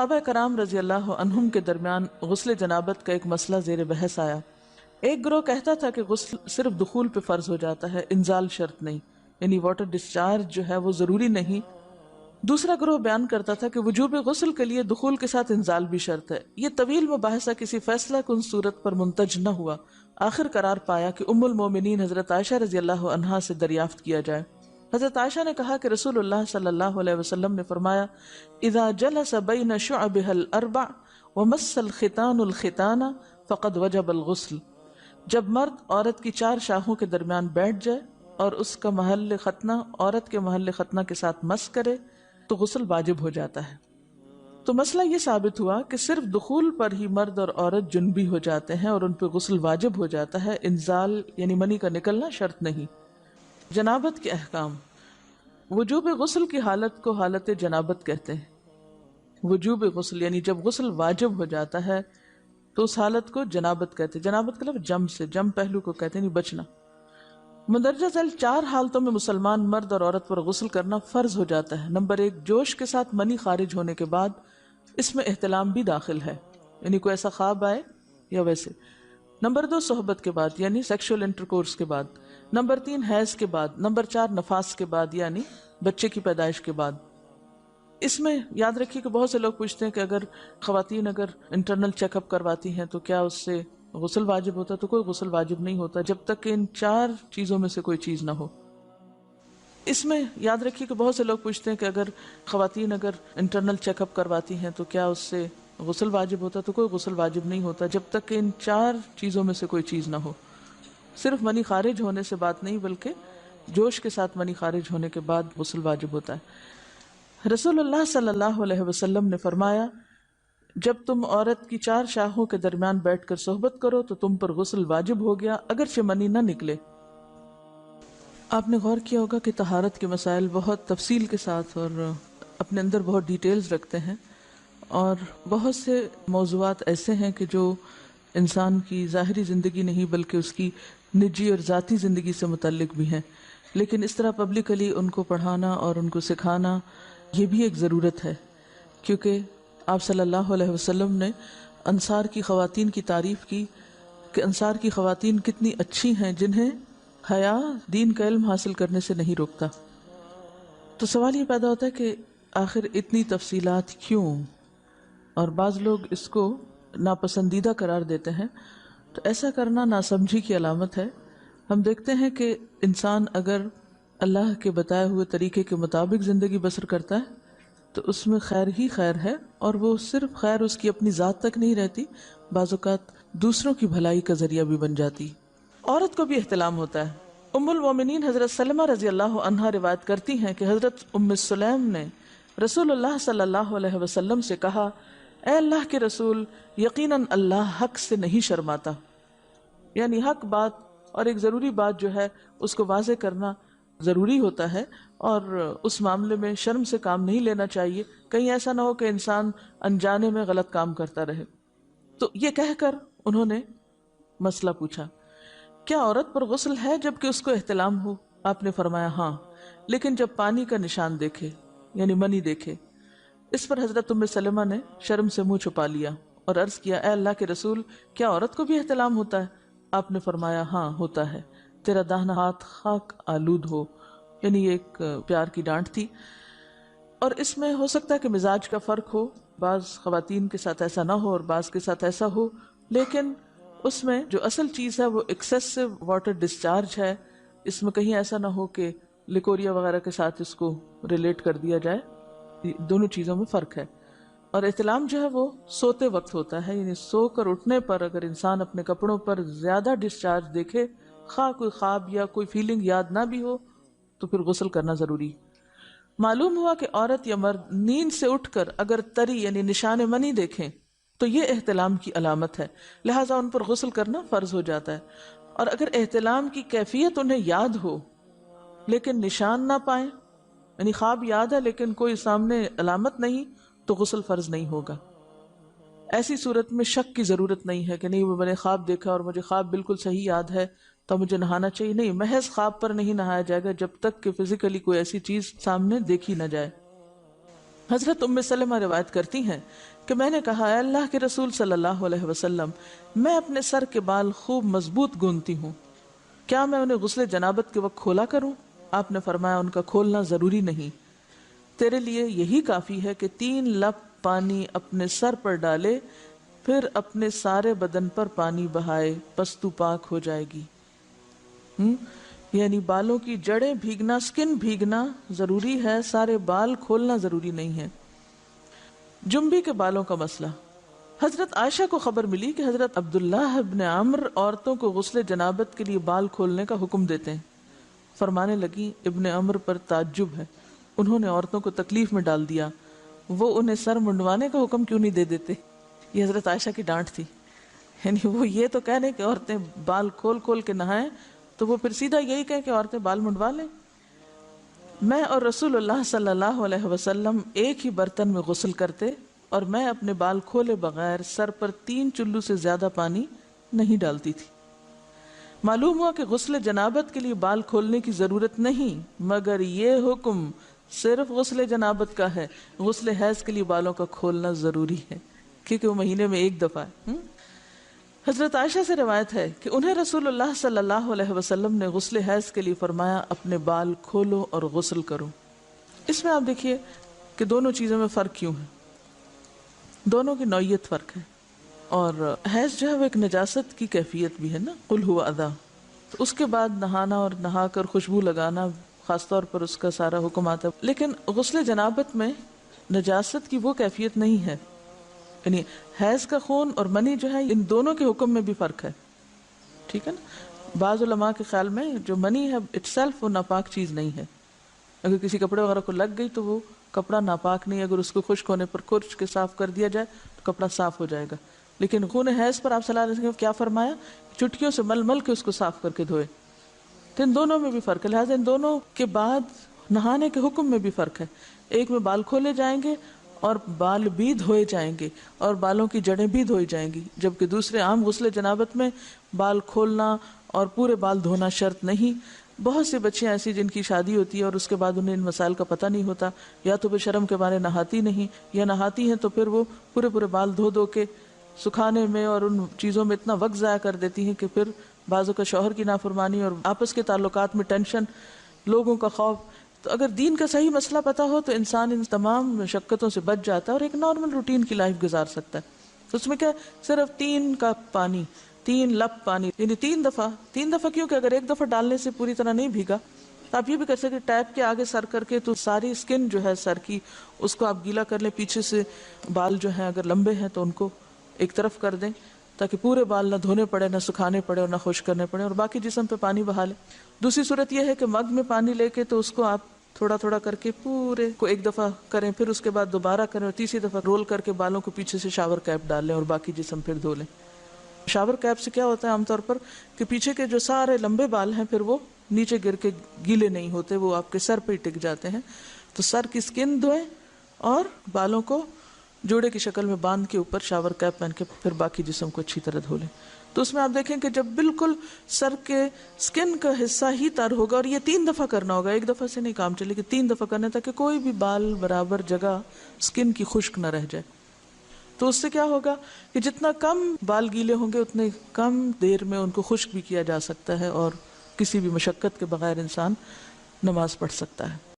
صحابہ کرام رضی اللہ عنہم کے درمیان غسل جنابت کا ایک مسئلہ زیر بحث آیا۔ ایک گروہ کہتا تھا کہ غسل صرف دخول پہ فرض ہو جاتا ہے، انزال شرط نہیں، یعنی واٹر ڈسچارج جو ہے وہ ضروری نہیں۔ دوسرا گروہ بیان کرتا تھا کہ وجوب غسل کے لیے دخول کے ساتھ انزال بھی شرط ہے۔ یہ طویل مباحثہ کسی فیصلہ کن صورت پر منتج نہ ہوا۔ آخر قرار پایا کہ ام المومنین حضرت عائشہ رضی اللہ عنہا سے دریافت کیا جائے۔ حضرت عائشہ نے کہا کہ رسول اللہ صلی اللہ علیہ وسلم نے فرمایا، اذا جلس بین شعبها الاربع ومس الختان الختان فقد وجب الغسل۔ جب مرد عورت کی 4 شاخوں کے درمیان بیٹھ جائے اور اس کا محل ختنہ عورت کے محل ختنہ کے ساتھ مس کرے تو غسل واجب ہو جاتا ہے۔ تو مسئلہ یہ ثابت ہوا کہ صرف دخول پر ہی مرد اور عورت جنبی ہو جاتے ہیں اور ان پہ غسل واجب ہو جاتا ہے، انزال یعنی منی کا نکلنا شرط نہیں۔ جنابت کے احکام۔ وجوب غسل کی حالت کو حالت جنابت کہتے ہیں۔ وجوب غسل یعنی جب غسل واجب ہو جاتا ہے تو اس حالت کو جنابت کہتے ہیں۔ جنابت کا لفظ جم سے، جم پہلو کو کہتے ہیں، نہیں بچنا۔ مندرجہ ذیل 4 حالتوں میں مسلمان مرد اور عورت پر غسل کرنا فرض ہو جاتا ہے۔ نمبر 1، جوش کے ساتھ منی خارج ہونے کے بعد، اس میں احتلام بھی داخل ہے، یعنی کوئی ایسا خواب آئے یا ویسے۔ نمبر 2، صحبت کے بعد یعنی سیکشول انٹرکورس کے بعد۔ نمبر 3، حیض کے بعد۔ نمبر 4، نفاس کے بعد یعنی بچے کی پیدائش کے بعد۔ اس میں یاد رکھیے کہ بہت سے لوگ پوچھتے ہیں کہ اگر خواتین انٹرنل چیک اپ کرواتی ہیں تو کیا اس سے غسل واجب ہوتا ہے؟ تو کوئی غسل واجب نہیں ہوتا جب تک کہ ان 4 چیزوں میں سے کوئی چیز نہ ہو۔ اس میں یاد رکھیے کہ بہت سے لوگ پوچھتے ہیں کہ اگر خواتین انٹرنل چیک اپ کرواتی ہیں تو کیا اس سے غسل واجب ہوتا ہے؟ تو کوئی غسل واجب نہیں ہوتا جب تک کہ ان 4 چیزوں میں سے کوئی چیز نہ ہو۔ صرف منی خارج ہونے سے بات نہیں، بلکہ جوش کے ساتھ منی خارج ہونے کے بعد غسل واجب ہوتا ہے۔ رسول اللہ صلی اللہ علیہ وسلم نے فرمایا، جب تم عورت کی 4 شاخوں کے درمیان بیٹھ کر صحبت کرو تو تم پر غسل واجب ہو گیا، اگرچہ منی نہ نکلے۔ آپ نے غور کیا ہوگا کہ طہارت کے مسائل بہت تفصیل کے ساتھ اور اپنے اندر بہت ڈیٹیلز رکھتے ہیں، اور بہت سے موضوعات ایسے ہیں کہ جو انسان کی ظاہری زندگی نہیں بلکہ اس کی نجی اور ذاتی زندگی سے متعلق بھی ہیں، لیکن اس طرح پبلکلی ان کو پڑھانا اور ان کو سکھانا یہ بھی ایک ضرورت ہے، کیونکہ آپ صلی اللہ علیہ وسلم نے انصار کی خواتین کی تعریف کی کہ انصار کی خواتین کتنی اچھی ہیں جنہیں حیا دین کا علم حاصل کرنے سے نہیں روکتا۔ تو سوال یہ پیدا ہوتا ہے کہ آخر اتنی تفصیلات کیوں؟ اور بعض لوگ اس کو ناپسندیدہ قرار دیتے ہیں، تو ایسا کرنا ناسمجھی کی علامت ہے۔ ہم دیکھتے ہیں کہ انسان اگر اللہ کے بتائے ہوئے طریقے کے مطابق زندگی بسر کرتا ہے تو اس میں خیر ہی خیر ہے، اور وہ صرف خیر اس کی اپنی ذات تک نہیں رہتی، بعض اوقات دوسروں کی بھلائی کا ذریعہ بھی بن جاتی۔ عورت کو بھی احتلام ہوتا ہے۔ ام المومنین حضرت سلمہ رضی اللہ عنہا روایت کرتی ہیں کہ حضرت ام سلیم نے رسول اللہ صلی اللہ علیہ وسلم سے کہا، اے اللہ کے رسول، یقیناً اللہ حق سے نہیں شرماتا، یعنی حق بات اور ایک ضروری بات جو ہے اس کو واضح کرنا ضروری ہوتا ہے، اور اس معاملے میں شرم سے کام نہیں لینا چاہیے، کہیں ایسا نہ ہو کہ انسان انجانے میں غلط کام کرتا رہے۔ تو یہ کہہ کر انہوں نے مسئلہ پوچھا، کیا عورت پر غسل ہے جبکہ اس کو احتلام ہو؟ آپ نے فرمایا ہاں، لیکن جب پانی کا نشان دیکھے یعنی منی دیکھے۔ اس پر حضرت ام سلمہ نے شرم سے منہ چھپا لیا اور عرض کیا، اے اللہ کے رسول، کیا عورت کو بھی احتلام ہوتا ہے؟ آپ نے فرمایا ہاں ہوتا ہے، تیرا داہنا ہاتھ خاک آلود ہو، یعنی یہ ایک پیار کی ڈانٹ تھی۔ اور اس میں ہو سکتا ہے کہ مزاج کا فرق ہو، بعض خواتین کے ساتھ ایسا نہ ہو اور بعض کے ساتھ ایسا ہو، لیکن اس میں جو اصل چیز ہے وہ ایکسیسو واٹر ڈسچارج ہے۔ اس میں کہیں ایسا نہ ہو کہ لیکوریا وغیرہ کے ساتھ اس کو ریلیٹ کر دیا جائے، دونوں چیزوں میں فرق ہے۔ اور احتلام جو ہے وہ سوتے وقت ہوتا ہے، یعنی سو کر اٹھنے پر اگر انسان اپنے کپڑوں پر زیادہ ڈسچارج دیکھے، خواہ کوئی خواب یا کوئی فیلنگ یاد نہ بھی ہو، تو پھر غسل کرنا ضروری۔ معلوم ہوا کہ عورت یا مرد نیند سے اٹھ کر اگر تری یعنی نشان منی دیکھیں تو یہ احتلام کی علامت ہے، لہٰذا ان پر غسل کرنا فرض ہو جاتا ہے۔ اور اگر احتلام کی کیفیت انہیں یاد ہو لیکن نشان نہ پائیں، یعنی خواب یاد ہے لیکن کوئی سامنے علامت نہیں، تو غسل فرض نہیں ہوگا۔ ایسی صورت میں شک کی ضرورت نہیں ہے کہ نہیں وہ میں نے خواب دیکھا اور مجھے خواب بالکل صحیح یاد ہے تو مجھے نہانا چاہیے، نہیں، محض خواب پر نہیں نہایا جائے گا جب تک کہ فزیکلی کوئی ایسی چیز سامنے دیکھی نہ جائے۔ حضرت ام سلمہ روایت کرتی ہیں کہ میں نے کہا، اے اللہ کے رسول صلی اللہ علیہ وسلم، میں اپنے سر کے بال خوب مضبوط گوندتی ہوں، کیا میں انہیں غسل جنابت کے وقت کھولا کروں؟ آپ نے فرمایا، ان کا کھولنا ضروری نہیں، تیرے لیے یہی کافی ہے کہ 3 لپ پانی اپنے سر پر ڈالے، پھر اپنے سارے بدن پر پانی بہائے، پس تو پاک ہو جائے گی۔ یعنی بالوں کی جڑیں بھیگنا، سکن بھیگنا ضروری ہے، سارے بال کھولنا ضروری نہیں ہے۔ جنبی کے بالوں کا مسئلہ، حضرت عائشہ کو خبر ملی کہ حضرت عبداللہ ابن عمر عورتوں کو غسل جنابت کے لیے بال کھولنے کا حکم دیتے ہیں۔ فرمانے لگی، ابن عمر پر تعجب ہے، انہوں نے عورتوں کو تکلیف میں ڈال دیا، وہ انہیں سر منڈوانے کا حکم کیوں نہیں دے دیتے؟ یہ حضرت عائشہ کی ڈانٹ تھی، یعنی وہ یہ تو کہہ رہے کہ عورتیں بال کھول کھول کے نہائیں، تو وہ پھر سیدھا یہی کہیں کہ عورتیں بال منڈوا لیں۔ میں اور رسول اللہ صلی اللہ علیہ وسلم ایک ہی برتن میں غسل کرتے، اور میں اپنے بال کھولے بغیر سر پر 3 چلو سے زیادہ پانی نہیں ڈالتی تھی۔ معلوم ہوا کہ غسل جنابت کے لیے بال کھولنے کی ضرورت نہیں، مگر یہ حکم صرف غسل جنابت کا ہے، غسل حیض کے لیے بالوں کا کھولنا ضروری ہے، کیونکہ وہ مہینے میں ایک دفعہ ہے۔ حضرت عائشہ سے روایت ہے کہ انہیں رسول اللہ صلی اللہ علیہ وسلم نے غسل حیض کے لیے فرمایا، اپنے بال کھولو اور غسل کرو۔ اس میں آپ دیکھیے کہ دونوں چیزوں میں فرق کیوں ہے، دونوں کی نوعیت فرق ہے، اور حیض جو ہے وہ ایک نجاست کی کیفیت بھی ہے نا، قل ہوا اذی، تو اس کے بعد نہانا اور نہا کر خوشبو لگانا، خاص طور پر اس کا سارا حکم آتا ہے، لیکن غسل جنابت میں نجاست کی وہ کیفیت نہیں ہے، یعنی حیض کا خون اور منی جو ہے ان دونوں کے حکم میں بھی فرق ہے، ٹھیک ہے نا۔ بعض علماء کے خیال میں جو منی ہے اٹ سیلف وہ ناپاک چیز نہیں ہے، اگر کسی کپڑے وغیرہ کو لگ گئی تو وہ کپڑا ناپاک نہیں، اگر اس کو خشک ہونے پر کھرچ کے صاف کر دیا جائے تو کپڑا صاف ہو جائے گا، لیکن خون حیض پر آپ صلی اللہ علیہ وسلم کیا فرمایا، چٹکیوں سے مل مل کے اس کو صاف کر کے دھوئے، تو ان دونوں میں بھی فرق ہے، لہٰذا ان دونوں کے بعد نہانے کے حکم میں بھی فرق ہے، ایک میں بال کھولے جائیں گے اور بال بھی دھوئے جائیں گے اور بالوں کی جڑیں بھی دھوئی جائیں گی، جبکہ دوسرے عام غسل جنابت میں بال کھولنا اور پورے بال دھونا شرط نہیں۔ بہت سی بچیاں ایسی جن کی شادی ہوتی ہے اور اس کے بعد انہیں ان مسائل کا پتہ نہیں ہوتا، یا تو وہ شرم کے مارے نہاتی نہیں، یا نہاتی ہیں تو پھر وہ پورے بال دھو دھو کے سکھانے میں اور ان چیزوں میں اتنا وقت ضائع کر دیتی ہیں کہ پھر بعضوں کا شوہر کی نافرمانی اور آپس کے تعلقات میں ٹینشن، لوگوں کا خوف۔ تو اگر دین کا صحیح مسئلہ پتہ ہو تو انسان ان تمام مشقتوں سے بچ جاتا ہے اور ایک نارمل روٹین کی لائف گزار سکتا ہے۔ تو اس میں کیا، صرف 3 کپ پانی، 3 لپ پانی، یعنی 3 دفعہ کیوں کہ اگر ایک دفعہ ڈالنے سے پوری طرح نہیں بھیگا تو آپ یہ بھی کر سکتے ٹیپ کے آگے سر کر کے، تو ساری اسکن جو ہے سر کی اس کو آپ گیلا کر لیں، پیچھے سے بال جو ہیں اگر لمبے ہیں تو ان کو ایک طرف کر دیں تاکہ پورے بال نہ دھونے پڑے، نہ سکھانے پڑے اور نہ خشک کرنے پڑے، اور باقی جسم پہ پانی بہا لیں۔ دوسری صورت یہ ہے کہ مگ میں پانی لے کے تو اس کو آپ تھوڑا تھوڑا کر کے پورے کو ایک دفعہ کریں، پھر اس کے بعد دوبارہ کریں، اور تیسری دفعہ رول کر کے بالوں کو پیچھے سے شاور کیپ ڈال لیں اور باقی جسم پھر دھو لیں۔ شاور کیپ سے کیا ہوتا ہے عام طور پر کہ پیچھے کے جو سارے لمبے بال ہیں پھر وہ نیچے گر کے گیلے نہیں ہوتے، وہ آپ کے سر پہ ہی ٹک جاتے ہیں۔ تو سر کی اسکن دھوئیں اور بالوں کو جوڑے کی شکل میں باندھ کے اوپر شاور کیپ پہن کے پھر باقی جسم کو اچھی طرح دھو لیں۔ تو اس میں آپ دیکھیں کہ جب بالکل سر کے سکن کا حصہ ہی تر ہوگا، اور یہ 3 دفعہ کرنا ہوگا، ایک دفعہ سے نہیں کام چلے کہ 3 دفعہ کرنا، تاکہ کوئی بھی بال برابر جگہ سکن کی خشک نہ رہ جائے۔ تو اس سے کیا ہوگا کہ جتنا کم بال گیلے ہوں گے اتنے کم دیر میں ان کو خشک بھی کیا جا سکتا ہے، اور کسی بھی مشقت کے بغیر انسان نماز پڑھ سکتا ہے۔